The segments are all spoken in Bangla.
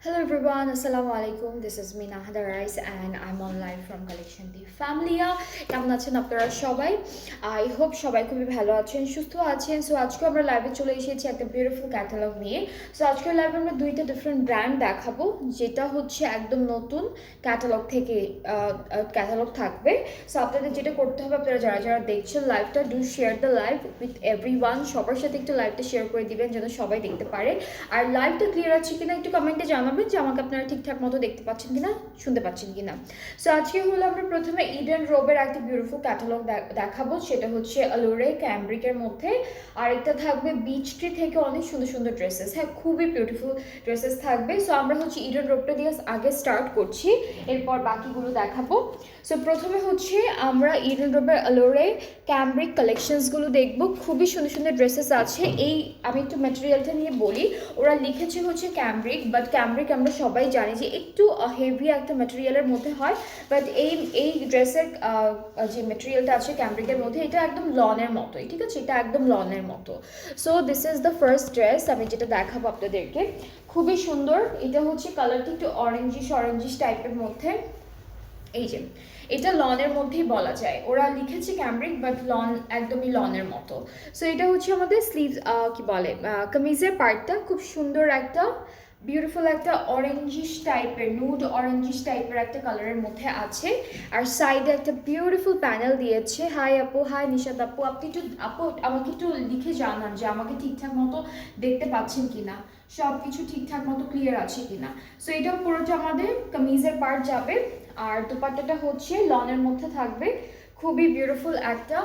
Hello everyone, Assalamu alaikum. This is Mina Hadarais and I'm on live from Collection the Familia. কেমন আছেন আপনারা সবাই? আই হোপ সবাই খুবই ভালো আছেন, সুস্থ আছেন। সো আজকে আমরা লাইভে চলে এসেছি একটা বিউটিফুল ক্যাটালগ নিয়ে। সো আজকের লাইভে আমরা দুইটা ডিফারেন্ট ব্র্যান্ড দেখাবো, যেটা হচ্ছে একদম নতুন ক্যাটালগ থেকে ক্যাটালগ থাকবে। সো আপনাদের যেটা করতে হবে, আপনারা যারা যারা দেখছেন লাইভটা, do share the live with everyone. সবার সাথে একটু লাইভটা শেয়ার করে দিবেন যেন সবাই দেখতে পারে। আর লাইভটা ক্লিয়ার আছে কিনা একটু কমেন্টে জানাবেন যে আমাকে আপনারা ঠিকঠাক মতো দেখতে পাচ্ছেন কিনা, শুনতে পাচ্ছেন কিনা। সো আজকে হলো আমরা প্রথমে ইডেন রোবের একটা বিউটিফুল ক্যাটালগ দেখাবো, সেটা হচ্ছে আলোরে ক্যামব্রিকের মধ্যে। আর এটা থাকবে বিচ ট্রি থেকে অনেক সুন্দর সুন্দর ড্রেসেস। হ্যাঁ, খুবই বিউটিফুল ড্রেসেস থাকবে। সো আমরা হচ্ছে ইডেন রোবটা দিয়ে আগে স্টার্ট করছি, এরপর বাকিগুলো দেখাবো। সো প্রথমে হচ্ছে আমরা ইডেন রোবের আলোরে ক্যামব্রিক কালেকশনসগুলো দেখবো। খুবই সুন্দর সুন্দর ড্রেসেস আছে। এই আমি একটু ম্যাটেরিয়ালটা নিয়ে বলি। ওরা লিখেছে হচ্ছে ক্যামব্রিক, বাট ক্যামব্রিক আমরা সবাই জানি যে একটু হেভি একটা ম্যাটেরিয়ালের মধ্যে হয়। বাট এই ড্রেসের যে ম্যাটেরিয়ালটা আছে ক্যামব্রিকের মধ্যে, এটা একদম লনের মতোই, ঠিক আছে? এটা একদম লনের মতো। So this is the first dress আমি যেটা দেখাবো আপনাদেরকে। খুবই সুন্দর। এটা হচ্ছে কালারটা একটু অরেঞ্জিশ টাইপের মধ্যে। এই যে এটা লনের মধ্যেই বলা যায়, ওরা লিখেছে ক্যামব্রিক বাট লন, একদমই লনের মতো। সো এটা হচ্ছে আমাদের স্লিভস, কি বলে, কামিজের পার্টটা খুব সুন্দর একটা বিউটিফুল একটা অরেঞ্জিশ টাইপের, নুড অরেঞ্জিশ টাইপের একটা কালারের মধ্যে আছে। আর সাইডে একটা বিউটিফুল প্যানেল দিয়েছে। হাই আপু, হাই নিশাদ আপু, আপনি একটু আপু আমাকে একটু লিখে জানান যে আমাকে ঠিকঠাক মতো দেখতে পাচ্ছেন কিনা, সব কিছু ঠিকঠাক মতো ক্লিয়ার আছে কিনা। সো এটা পুরোটা আমাদের কামিজের পার্ট যাবে। আর দুপাট্টাটা হচ্ছে লনের মধ্যে থাকবে। খুবই বিউটিফুল একটা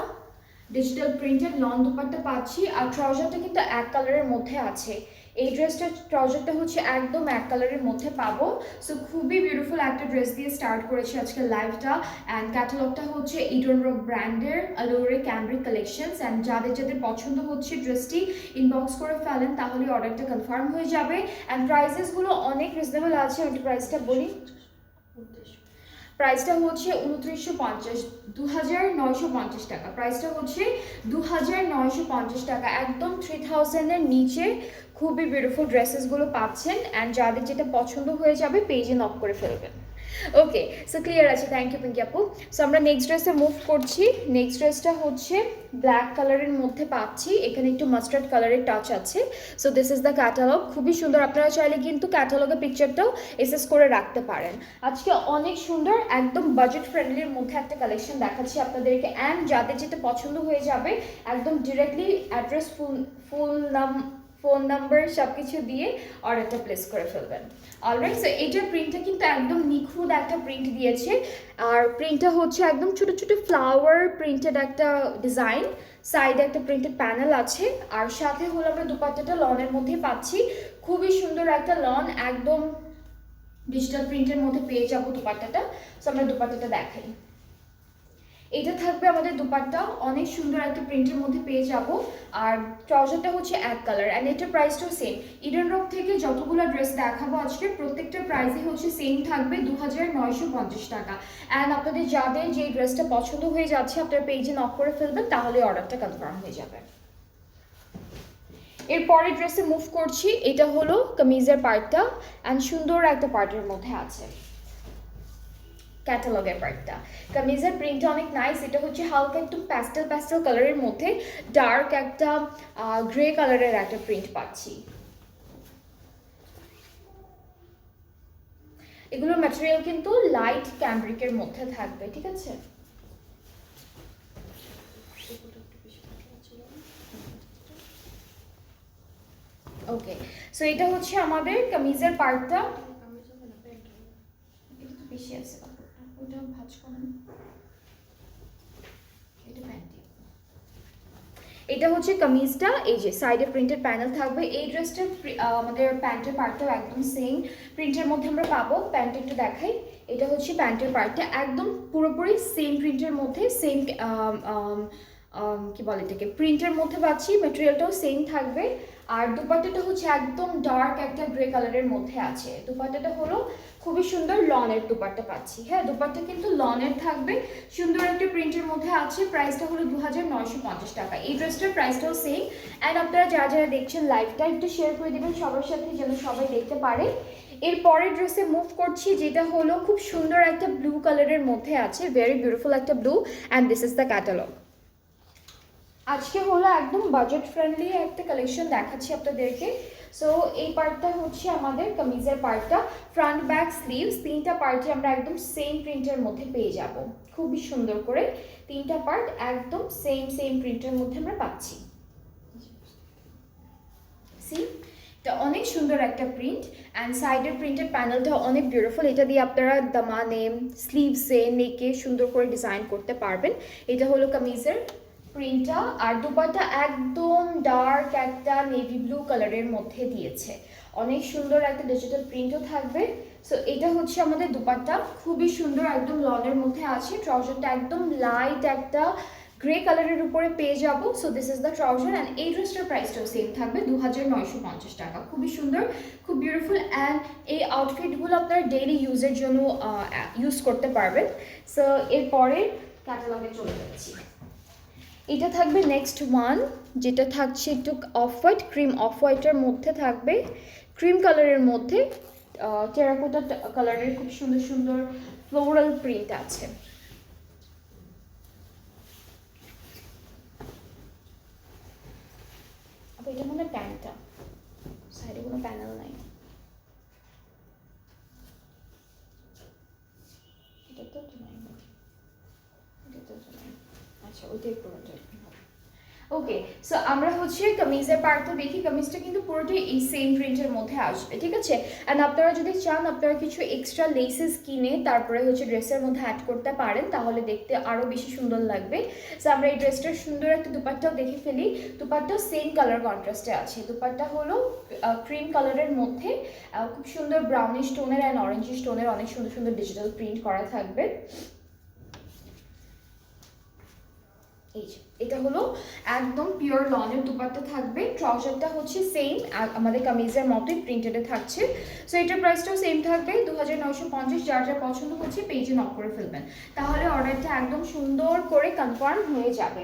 ডিজিটাল প্রিন্টেড লন দুপাট্টা পাচ্ছি। আর ট্রাউজারটা কিন্তু এক কালারের মধ্যে আছে। এই ড্রেসটার ট্রাউজারটা হচ্ছে একদম এক কালারের মধ্যে পাবো। সো খুবই বিউটিফুল একটা ড্রেস দিয়ে স্টার্ট করেছি আজকে লাইভটা। অ্যান্ড ক্যাটালগটা হচ্ছে ইডন রোক ব্র্যান্ডের আলোরে ক্যামব্রিক কালেকশনস। অ্যান্ড যাদের যাদের পছন্দ হচ্ছে ড্রেসটি ইনবক্স করে ফেলেন, তাহলে অর্ডারটা কনফার্ম হয়ে যাবে। অ্যান্ড প্রাইসেসগুলো অনেক রিজনেবল আছে। আমি প্রাইসটা বলি, প্রাইসটা হচ্ছে 2950, 2950 টাকা। প্রাইসটা হচ্ছে 2950 টাকা, একদম 3000-এর নিচে খুবই বিউটিফুল ড্রেসেসগুলো পাচ্ছেন। অ্যান্ড যাদের যেটা পছন্দ হয়ে যাবে পেজে নক করে ফেলবেন। ওকে, সো ক্লিয়ার আছে। থ্যাংক ইউ পিঙ্কি আপু। সো আমরা নেক্সট ড্রেসে মুভ করছি। নেক্সট ড্রেসটা হচ্ছে ব্ল্যাক কালারের মধ্যে পাচ্ছি, এখানে একটু মাস্টার্ড কালারের টাচ আছে। So this is the catalogue. খুবই সুন্দর। আপনারা চাইলে কিন্তু ক্যাটালগের পিকচারটাও এসএস করে রাখতে পারেন। আজকে অনেক সুন্দর একদম বাজেট ফ্রেন্ডলির মধ্যে একটা কালেকশন দেখাচ্ছি আপনাদেরকে। অ্যান্ড যাদের যেটা পছন্দ হয়ে যাবে একদম ডিরেক্টলি অ্যাড্রেস, ফুল নাম, ফোন নাম্বার সব কিছু দিয়ে অর্ডারটা প্লেস করে ফেলবেন। অলরাইট, সো এইটার প্রিন্টটা কিন্তু একদম নিখুঁত একটা প্রিন্ট দিয়েছে। আর প্রিন্টটা হচ্ছে একদম ছোট ছোট ফ্লাওয়ার প্রিন্টেড একটা ডিজাইন। সাইডে একটা প্রিন্টেড প্যানেল আছে। আর সাথে হলো আমরা দুপাট্টাটা লনের মধ্যে পাচ্ছি। খুবই সুন্দর একটা লন, একদম ডিজিটাল প্রিন্টের মধ্যে পেয়ে যাবো দুপাট্টাটা। সো আমরা দুপাট্টাটা দেখাই। এটা থাকবে আমাদের দুপাট্টা, অনেক সুন্দর একটা প্রিন্টের মধ্যে পেয়ে যাব। আর ট্রাউজারটা হচ্ছে এক কালার। অ্যান্ড এটার প্রাইসটাও সেম। ইডেন রক থেকে যতগুলো ড্রেস দেখাবো আজকে প্রত্যেকটা প্রাইসই হচ্ছে সেম থাকবে, 2950 টাকা। অ্যান্ড আপনাদের যাদের যে ড্রেসটা পছন্দ হয়ে যাচ্ছে আপনার পেজে নক করে ফেলবেন, তাহলে অর্ডারটা কনফার্ম হয়ে যাবে। এরপরের ড্রেসে মুভ করছি। এটা হলো কামিজের পার্টটা। অ্যান্ড সুন্দর একটা পার্টের মধ্যে আছে ক্যাটালগের পার্টটা। কামিজের প্রিন্টটা অনেক নাইস। এটা হচ্ছে হালকা একটু প্যাস্টেল প্যাস্টেল কালারের মধ্যে ডার্ক একটা গ্রে কালারের একটা প্রিন্ট পাচ্ছি। এগুলোর ম্যাটেরিয়াল কিন্তু লাইট ক্যামব্রিকের মধ্যে থাকবে, ঠিক আছে? ওকে, সো এটা হচ্ছে আমাদের কামিজের পার্টটা। এটা তো বেশি আছে, ওটা ভাঁজ করেন। এটা প্যান্টি, এটা হচ্ছে কামিজটা। এই যে সাইডে প্রিন্টেড প্যানেল থাকবে। এই ড্রেসটার আমাদের প্যান্টের পার্টটাও একদম সেম প্রিন্টের মধ্যে আমরা পাবো। প্যান্ট একটু দেখাই। এটা হচ্ছে প্যান্টের পার্টটা, একদম পুরোপুরি সেম প্রিন্টের মধ্যে, সেম কি বলে এটাকে, প্রিন্টের মধ্যে পাচ্ছি, ম্যাটেরিয়ালটাও সেম থাকবে। আর দুপাট্টাটা হচ্ছে একদম ডার্ক একটা গ্রে কালারের মধ্যে আছে। দুপাট্টাটা হলো খুবই সুন্দর লনের দুপাট্টা পাচ্ছি। হ্যাঁ, দুপাট্টা কিন্তু লনের থাকবে, সুন্দর একটা প্রিন্টের মধ্যে আছে। প্রাইসটা হলো 2950 টাকা। এই ড্রেসটার প্রাইসটাও সেম। অ্যান্ড আপনারা যারা যারা দেখছেন লাইভটা একটু শেয়ার করে দেবেন সবার সাথে, যেন সবাই দেখতে পারে। এর পরের ড্রেসে মুভ করছি, যেটা হলো খুব সুন্দর একটা ব্লু কালারের মধ্যে আছে, ভেরি বিউটিফুল একটা blue. And this is the catalogue. আজকে হলো একদম বাজেট ফ্রেন্ডলি একটা কালেকশন দেখাচ্ছি আপনাদেরকে। সো এই পার্টটা হচ্ছে আমাদের কামিজের পার্টটা, ফ্রন্ট ব্যাক স্লিভস তিনটা পার্টই আমরা একদম সেম প্রিন্টের মধ্যে পেয়ে যাব। খুবই সুন্দর করে তিনটা পার্ট একদম সেম প্রিন্টের মধ্যে আমরা পাচ্ছি। সি, এটা অনেক সুন্দর একটা প্রিন্ট। অ্যান্ড সাইডের প্রিন্টের প্যানেলটা অনেক বিউটিফুল। এটা দিয়ে আপনারা দামানে, স্লিভসে, নেকে সুন্দর করে ডিজাইন করতে পারবেন। এটা হলো কামিজের প্রিন্টটা। আর দুপাট্টা একদম ডার্ক একটা নেভি ব্লু কালারের মধ্যে দিয়েছে, অনেক সুন্দর একটা ডিজিটাল প্রিন্টও থাকবে। সো এটা হচ্ছে আমাদের দুপাট্টা, খুবই সুন্দর একদম লনের মধ্যে আছে। ট্রাউজারটা একদম লাইট একটা গ্রে কালারের উপরে পেয়ে যাবো। So this is the trouser. And এই ড্রেসটার প্রাইসটাও সেম থাকবে 2950 টাকা। খুবই সুন্দর, খুব বিউটিফুল। অ্যান্ড এই আউটফিটগুলো আপনারা ডেইলি ইউজের জন্য ইউজ করতে পারবেন। সো এরপরে ক্যাটালগে চলে যাচ্ছি। এটা থাকবে নেক্সট ওয়ান, যেটা থাকছে একটু অফ হোয়াইট, ক্রিম অফ হোয়াইটের মধ্যে থাকবে, ক্রিম কালারের মধ্যে টেরাকোটা কালারের খুব সুন্দর সুন্দর ফ্লোরাল প্রিন্ট আছে। আবার এটা মনে হয় প্যান্টটা, সাইডে কোনো প্যানেল নাই। এটা তো নাই, এটা তো নাই। আচ্ছা, ওইটাই পুরোটাই। ওকে, সো আমরা হচ্ছে কামিজের পার্টটা দেখি। কামিজটা কিন্তু পুরোটাই এই সেম প্রিন্টের মধ্যে আসবে, ঠিক আছে। অ্যান্ড আপনারা যদি চান আপনারা কিছু এক্সট্রা লেসেস কিনে তারপরে হচ্ছে ড্রেসের মধ্যে অ্যাড করতে পারেন, তাহলে দেখতে আরও বেশি সুন্দর লাগবে। সো আমরা এই ড্রেসটার সুন্দর একটা দুপাট্টাও দেখে ফেলি। দুপাট্টাও সেম কালার কন্ট্রাস্টে আছে। দুপাট্টা হলো ক্রিম কালারের মধ্যে খুব সুন্দর ব্রাউনিশ টোনের অ্যান্ড অরেঞ্জিশ টোনের অনেক সুন্দর সুন্দর ডিজিটাল প্রিন্ট করা থাকবে। এই যে এটা হলো একদম পিওর লনের দুপাট্টা থাকবে। ট্রাউজারটা হচ্ছে সেম আমাদের কামিজের মতোই প্রিন্টেডে থাকছে। সো এটার প্রাইসটাও সেম থাকবে 2950। যার যা পছন্দ হচ্ছে পেজে নক করে ফেলবেন, তাহলে অর্ডারটা একদম সুন্দর করে কনফার্ম হয়ে যাবে।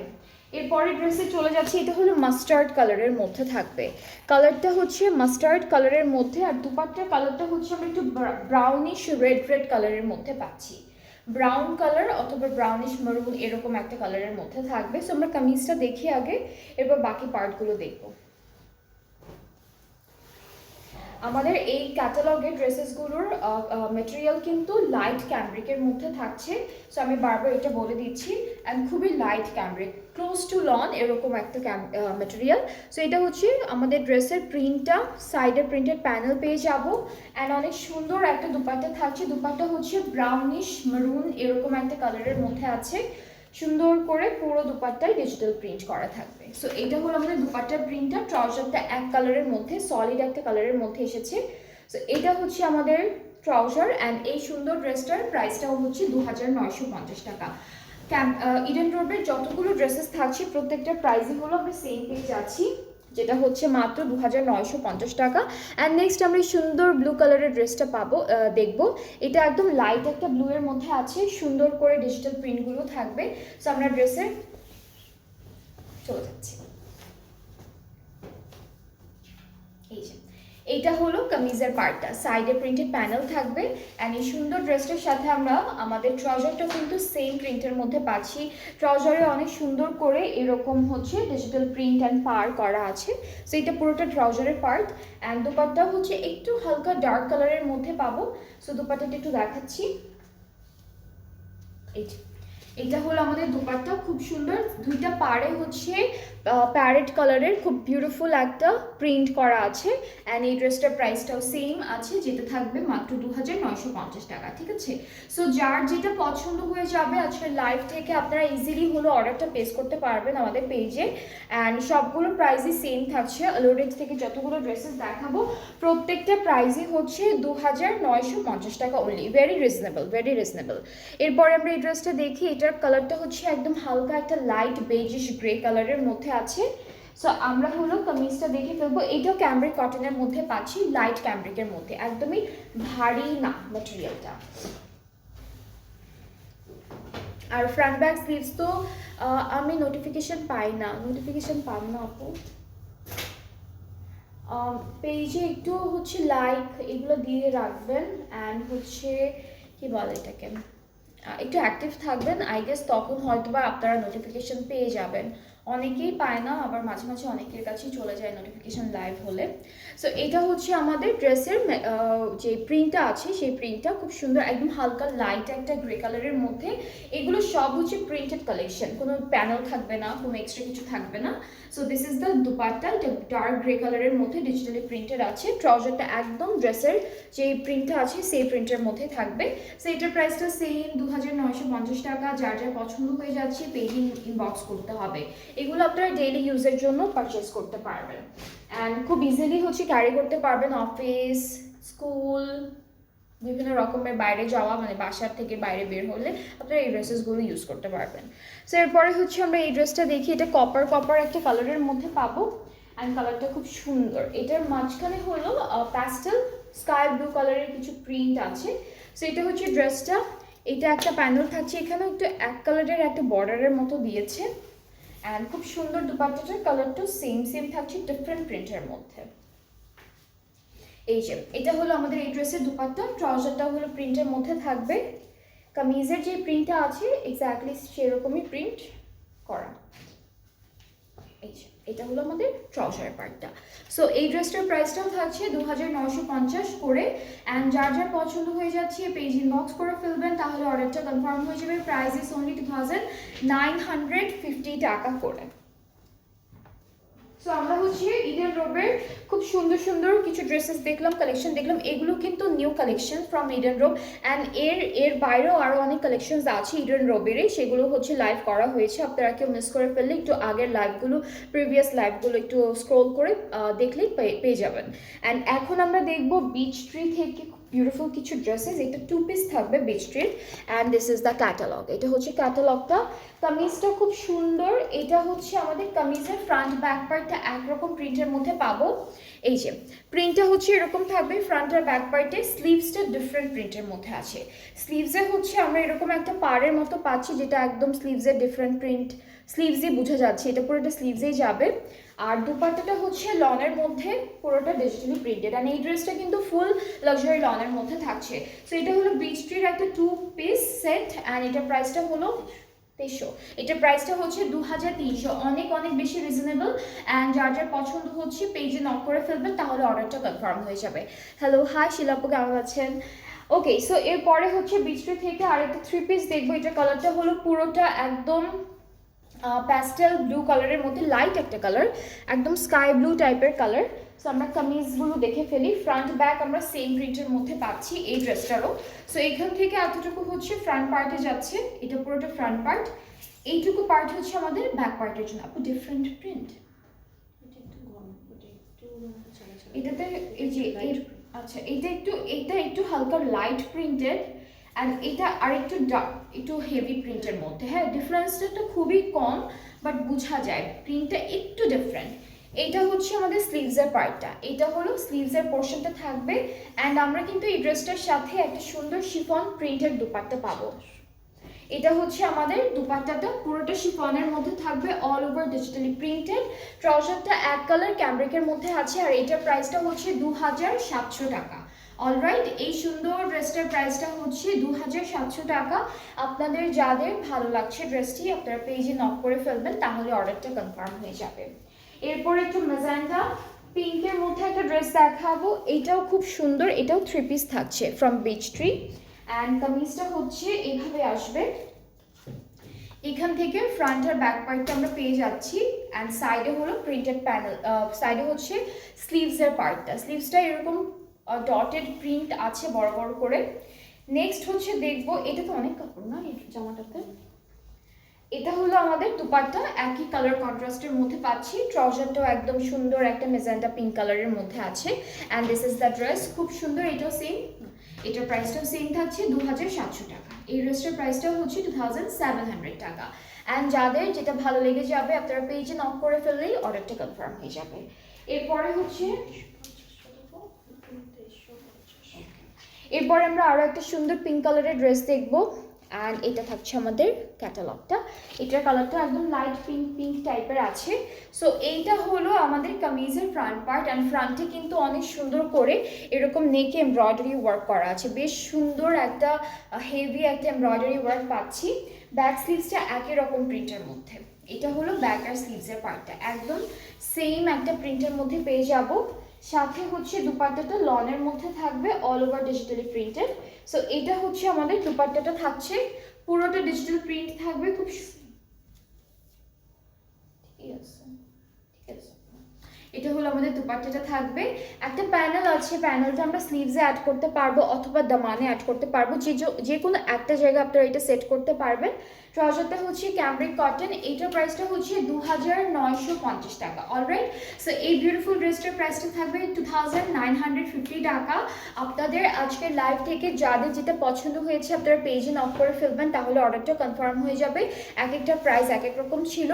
এরপরে ড্রেসে চলে যাচ্ছে। এটা হলো মাস্টার্ড কালারের মধ্যে থাকবে। কালারটা হচ্ছে মাস্টার্ড কালারের মধ্যে, আর দুপাট্টার কালারটা হচ্ছে আমরা একটু ব্রাউনিশ রেড কালারের মধ্যে পাচ্ছি। ব্রাউন কালার অথবা ব্রাউনিশ মারুন এরকম একটা কালারের মধ্যে থাকবে। সো আমরা কামিজটা দেখি আগে, এরপর বাকি পার্টগুলো দেখবো। আমাদের এই ক্যাটালগের ড্রেসেসগুলোর মেটেরিয়াল কিন্তু লাইট ক্যামব্রিকের মধ্যে থাকছে। সো আমি বারবার এটা বলে দিচ্ছি। অ্যান্ড খুবই light cambric, close to lawn এরকম একটা মেটেরিয়াল। সো এটা হচ্ছে আমাদের ড্রেসের প্রিন্টটা, সাইডের প্রিন্টেড প্যানেল পেয়ে যাবো। অ্যান্ড অনেক সুন্দর একটা দুপাট্টা থাকছে। দুপাট্টা হচ্ছে ব্রাউনিশ মারুন এরকম একটা কালারের মধ্যে আছে। সুন্দর করে পুরো দুপাট্টায় ডিজিটাল প্রিন্ট করা থাকবে। সো এটা হলো আমাদের দুপাট্টার প্রিন্টটা। ট্রাউজারটা এক কালারের মধ্যে, সলিড একটা কালারের মধ্যে এসেছে। সো এটা হচ্ছে আমাদের ট্রাউজার। অ্যান্ড এই সুন্দর ড্রেসটার প্রাইসটাও হচ্ছে 2950 টাকা। ইডেন রোডের যতগুলো ড্রেসেস থাকছে প্রত্যেকটার প্রাইসই হলো আমরা সেম পেয়ে যাচ্ছি, যেটা হচ্ছে মাত্র 2950 টাকা। অ্যান্ড নেক্সট আমরা সুন্দর ব্লু কালারের ড্রেসটা পাবো, দেখবো। এটা একদম লাইট একটা ব্লু এর মধ্যে আছে, সুন্দর করে ডিজিটাল প্রিন্টগুলো থাকবে। সো আমরা ড্রেসে চলে যাচ্ছি। এই যে এইটা হলো কামিজের পার্টটা, সাইডে প্রিন্টেড প্যানেল থাকবে। অ্যান্ড এই সুন্দর ড্রেসটার সাথে আমরা আমাদের ট্রাউজারটা কিন্তু সেম প্রিন্টের মধ্যে পাচ্ছি। ট্রাউজারে অনেক সুন্দর করে এরকম হচ্ছে ডিজিটাল প্রিন্ট অ্যান্ড পার করা আছে। সো এটা পুরোটা ট্রাউজারের পার্ট। অ্যান্ড দুপাট্টা হচ্ছে একটু হালকা ডার্ক কালারের মধ্যে পাবো। সো দুপাট্টাটা একটু দেখাচ্ছি। এই যে এটা হলো আমাদের দুপাট্টা, খুব সুন্দর। দুইটা পাড়ে হচ্ছে প্যারেট কালারের খুব বিউটিফুল একটা প্রিন্ট করা আছে। অ্যান্ড এই ড্রেসটার প্রাইসটাও সেম আছে, যেটা থাকবে মাত্র 2950 টাকা, ঠিক আছে। সো যার যেটা পছন্দ হয়ে যাবে আজকের লাইভ থেকে আপনারা ইজিলি হলো অর্ডারটা প্লেস করতে পারবেন আমাদের পেজে। অ্যান্ড সবগুলো প্রাইসই সেম থাকছে। আলোরেজ থেকে যতগুলো ড্রেসেস দেখাবো প্রত্যেকটা প্রাইসই হচ্ছে 2950 টাকা only. Very reasonable, very reasonable. এরপরে আমরা এই ড্রেসটা দেখি। এটা এটার কালারটা হচ্ছে একদম হালকা একটা লাইট বেজিশ গ্রে কালারের মধ্যে আছে। সো আমরা হলো কামিজটা দেখে ফেলবো। এটাও ক্যামব্রিক কটনের মধ্যে পাচ্ছি, লাইট ক্যামব্রিকের মধ্যে, একদমই ভারী না ম্যাটেরিয়ালটা। আর ফ্রন্ট ব্যাক স্লিভস তো আমি নোটিফিকেশন পাই না, নোটিফিকেশন পান না আপু? পেজে একটু হচ্ছে লাইক এগুলো দিয়ে রাখবেন, অ্যান্ড হচ্ছে কি বলে এটাকে, একটু অ্যাক্টিভ থাকবেন। আই গেস তখন হয়তো বা আপনারা নোটিফিকেশন পেয়ে যাবেন। অনেকেই পায় না, আবার মাঝে মাঝে অনেকের কাছেই চলে যায় নোটিফিকেশন লাইভ হলে। সো এটা হচ্ছে আমাদের ড্রেসের যে প্রিন্টটা আছে, সেই প্রিন্টটা খুব সুন্দর, একদম হালকা লাইট একটা গ্রে কালারের মধ্যে। এগুলো সব হচ্ছে প্রিন্টেড কালেকশন, কোনো প্যানেল থাকবে না, কোনো এক্সট্রা কিছু থাকবে না। So this is the dupatta, এটা ডার্ক গ্রে কালারের মধ্যে ডিজিটালি প্রিন্টেড আছে। ট্রাউজারটা একদম ড্রেসের যে প্রিন্টটা আছে সেই প্রিন্টের মধ্যে থাকবে। সো এটার প্রাইসটা সেম 2950 টাকা। যার যার পছন্দ হয়ে যাচ্ছে পেজে ইনবক্স করতে হবে। এগুলো আপনারা ডেইলি ইউজের জন্য পারচেস করতে পারবেন, অ্যান্ড খুব ইজিলি হচ্ছে ক্যারি করতে পারবেন অফিস, স্কুল, বিভিন্ন রকমের বাইরে যাওয়া, মানে বাসার থেকে বাইরে বের হলে আপনারা এই ড্রেসেসগুলো ইউজ করতে পারবেন। সো এরপরে হচ্ছে আমরা এই ড্রেসটা দেখি। এটা কপার একটা কালারের মধ্যে পাবো, অ্যান্ড কালারটা খুব সুন্দর। এটার মাঝখানে হলো প্যাস্টেল স্কাই ব্লু কালারের কিছু প্রিন্ট আছে। সো এটা হচ্ছে ড্রেসটা। এটা একটা প্যানেল থাকছে, এখানেও একটু এক কালারের একটা বর্ডারের মতো দিয়েছে, অ্যান্ড খুব সুন্দর। দুপাট্টাটার কালারটা সেম থাকছে ডিফারেন্ট প্রিন্টের মধ্যে। এই যে এটা হলো আমাদের এই ড্রেসের দুপাট্টা। ট্রাউজারটা হলো প্রিন্টের মধ্যে থাকবে। কামিজের যে প্রিন্টটা আছে এক্স্যাক্টলি সেরকমই প্রিন্ট করা। এই যে এটা হলো আমাদের ট্রাউজারের পার্টটা। সো এই ড্রেসটার প্রাইসটাও থাকছে 2950 করে, অ্যান্ড যার যার পছন্দ হয়ে যাচ্ছে পেজ ইনবক্স করে ফেলবেন, তাহলে অর্ডারটা কনফার্ম হয়ে যাবে। প্রাইস ইস অনলি 2950 টাকা করে। সো আমরা হচ্ছে ইডেন রোবের খুব সুন্দর কিছু ড্রেসেস দেখলাম, কালেকশন দেখলাম। এগুলো কিন্তু new collection from Eden রোব, and এর বাইরেও আরও অনেক কালেকশনস আছে ইডেন রোবেরই, সেগুলো হচ্ছে লাইভ করা হয়েছে। আপনারা কেউ মিস করে ফেললে একটু আগের লাইভগুলো, প্রিভিয়াস লাইভগুলো একটু স্ক্রোল করে দেখলেই পেয়ে যাবেন। অ্যান্ড এখন আমরা দেখবো বিচ ট্রি থেকে বিউটিফুল কিছু ড্রেসেস। এটা 2 পিস থাকবে বিচ ট্রির, and this is the catalogue. এটা হচ্ছে ক্যাটালগটা। কামিজটা খুব সুন্দর। এটা হচ্ছে আমাদের কামিজের ফ্রন্ট ব্যাক পার্টটা একরকম প্রিন্টের মধ্যে পাবো। এই যে প্রিন্টটা হচ্ছে এরকম থাকবে ফ্রন্ট আর ব্যাক পার্টে। স্লিভসটা ডিফারেন্ট প্রিন্টের মধ্যে আছে। স্লিভসে হচ্ছে আমরা এরকম একটা পাড়ের মতো পাচ্ছি, যেটা একদম স্লিভসের ডিফারেন্ট প্রিন্ট, স্লিভসই বোঝা যাচ্ছে, এটা পুরোটা স্লিভসেই যাবে। আর দুপাট্টাটা হচ্ছে লনের মধ্যে, পুরোটা ডিজিটালি প্রিন্টেড, আর এই ড্রেসটা কিন্তু ফুল লাক্সারি লনের মধ্যে থাকছে। সো এটা হলো বিচ ট্রির একটা 2 পিস সেট, অ্যান্ড এটার প্রাইসটা হলো 2300। এটার প্রাইসটা হচ্ছে 2300, অনেক বেশি রিজনেবল। অ্যান্ড যার যার পছন্দ হচ্ছে পেজে নক করে ফেলবেন, তাহলে অর্ডারটা কনফার্ম হয়ে যাবে। হ্যালো, হাই শিলাপু, কেমন আছেন? ওকে, সো এরপরে হচ্ছে বিচ ট্রি থেকে আরেকটা 3 পিস দেখবো। এটার কালারটা হলো পুরোটা একদম প্যাস্টেল ব্লু কালারের মধ্যে, লাইট একটা কালার, একদম স্কাই ব্লু টাইপের কালার। সো আমরা কামিজগুলো দেখে ফেলি। ফ্রন্ট ব্যাক আমরা সেম প্রিন্টের মধ্যে পাচ্ছি এই ড্রেসটারও। সো এখান থেকে এতটুকু হচ্ছে ফ্রন্ট পার্টে যাচ্ছে, এটা পুরোটা ফ্রন্ট পার্ট। এইটুকু পার্ট হচ্ছে আমাদের ব্যাক পার্টের জন্য। আপু ডিফারেন্ট প্রিন্ট এটাতে, এই যে আচ্ছা, এটা একটু হালকা লাইট প্রিন্টেড, অ্যান্ড এটা আর একটু হেভি প্রিন্টের মধ্যে। হ্যাঁ, ডিফারেন্সটা তো খুবই কম, বাট বোঝা যায় প্রিন্টটা একটু ডিফারেন্ট। এটা হচ্ছে আমাদের স্লিভসের পার্টটা, এটা হলো স্লিভসের পোর্শনটা থাকবে। অ্যান্ড আমরা কিন্তু এই ড্রেসটার সাথে একটা সুন্দর শিফন প্রিন্টের দুপাট্টা পাবো। এটা হচ্ছে আমাদের দুপাট্টাটা, পুরোটা শিফনের মধ্যে থাকবে, অল ওভার ডিজিটালি প্রিন্টেড। ট্রাউজারটা এক কালার ক্যামব্রিকের মধ্যে আছে, আর এটার প্রাইসটা হচ্ছে 2700 টাকা। অলরাইট, এই সুন্দর ড্রেসটার প্রাইসটা হচ্ছে 2700 টাকা। আপনাদের যাদের ভালো লাগছে ড্রেসটি, আপনারা পেজে নক করে ফেলবেন, তাহলে অর্ডারটা কনফার্ম হয়ে যাবে। এরপর একটু ম্যাজেন্টা পিঙ্কের মধ্যে একটা ড্রেস দেখাবো। এটাও খুব সুন্দর, এটাও 3 পিস থাকছে ফ্রম বিচ ট্রি। অ্যান্ড কামিজটা হচ্ছে এইভাবে আসবে, এখান থেকে ফ্রন্ট আর ব্যাক পার্টটা আমরা পেয়ে যাচ্ছি। অ্যান্ড সাইডে হলো প্রিন্টেড প্যানেল, সাইডে হচ্ছে স্লিভসের পার্টটা, স্লিভসটা এরকম ডটেড প্রিন্ট আছে বড় বড় করে। নেক্সট হচ্ছে দেখবো, এটা তো অনেক কাপড় না এই জামাটাতে। এটা হলো আমাদের দুপাট্টা, একই কালার কন্ট্রাস্টের মধ্যে পাচ্ছি। ট্রাউজারটাও একদম সুন্দর একটা মেজেন্টা পিঙ্ক কালারের মধ্যে আছে। And this is the dress, খুব সুন্দর। এটাও সেম, এটার প্রাইসটাও সেম থাকছে 2700 টাকা। এই ড্রেসটার প্রাইসটা হচ্ছে 2700 টাকা। অ্যান্ড যাদের যেটা ভালো লেগে যাবে আপনারা পেজে নক করে ফেললেই অর্ডারটা কনফার্ম হয়ে যাবে। এরপরে হচ্ছে এরপরে আমরা আরও একটা সুন্দর পিঙ্ক কালারের ড্রেস দেখবো। অ্যান্ড এটা থাকছে আমাদের ক্যাটালগটা। এটার কালারটা একদম লাইট পিঙ্ক পিঙ্ক টাইপের আছে। সো এইটা হলো আমাদের কামিজের ফ্রন্ট পার্ট। অ্যান্ড ফ্রন্টে কিন্তু অনেক সুন্দর করে এরকম নেকে এমব্রয়ডারি ওয়ার্ক করা আছে, বেশ সুন্দর একটা হেভি একটা এমব্রয়ডারি ওয়ার্ক পাচ্ছি। ব্যাক স্লিভসটা একই রকম প্রিন্টের মধ্যে। এটা হলো ব্যাক আর স্লিভসের পার্টটা, একদম সেম একটা প্রিন্টের মধ্যে পেয়ে যাব। সাথে হচ্ছে দুপাট্টাটা লনের মধ্যে থাকবে, all over digitally printed. So এটা হচ্ছে আমাদের দুপাট্টাটা থাকছে, পুরোটা ডিজিটাল প্রিন্ট থাকবে, খুব ঠিক আছে ঠিক আছে। এটা হলো আমাদের দুপাট্টাটা থাকবে। একটা প্যানেল আছে, প্যানেলটা আমরা স্লিভসে অ্যাড করতে পারবো অথবা দামানে অ্যাড করতে পারবো, যে কোনো একটা জায়গায় আপনারা এটা সেট করতে পারবেন। ট্রাউজারটা হচ্ছে ক্যামব্রিক কটন, এইটার প্রাইসটা হচ্ছে 2950 টাকা। অলরাইট, সো এই বিউটিফুল ড্রেসটার প্রাইসটা থাকবে 2950 টাকা। আপনাদের আজকের লাইভ থেকে যাদের যেটা পছন্দ হয়েছে আপনারা পেজে নক করে ফেলবেন, তাহলে অর্ডারটা কনফার্ম হয়ে যাবে। এক একটা প্রাইস এক এক রকম ছিল।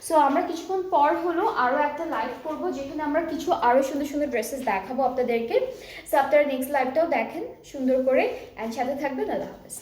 সো আমরা কিছুক্ষণ পর হলো আরও একটা লাইভ করবো, যেখানে আমরা কিছু আরও সুন্দর সুন্দর ড্রেসেস দেখাবো আপনাদেরকে। সো আপনারা নেক্সট লাইভটাও দেখেন সুন্দর করে, অ্যান্ড সাথে থাকবেন। আল্লাহ হাফেজ।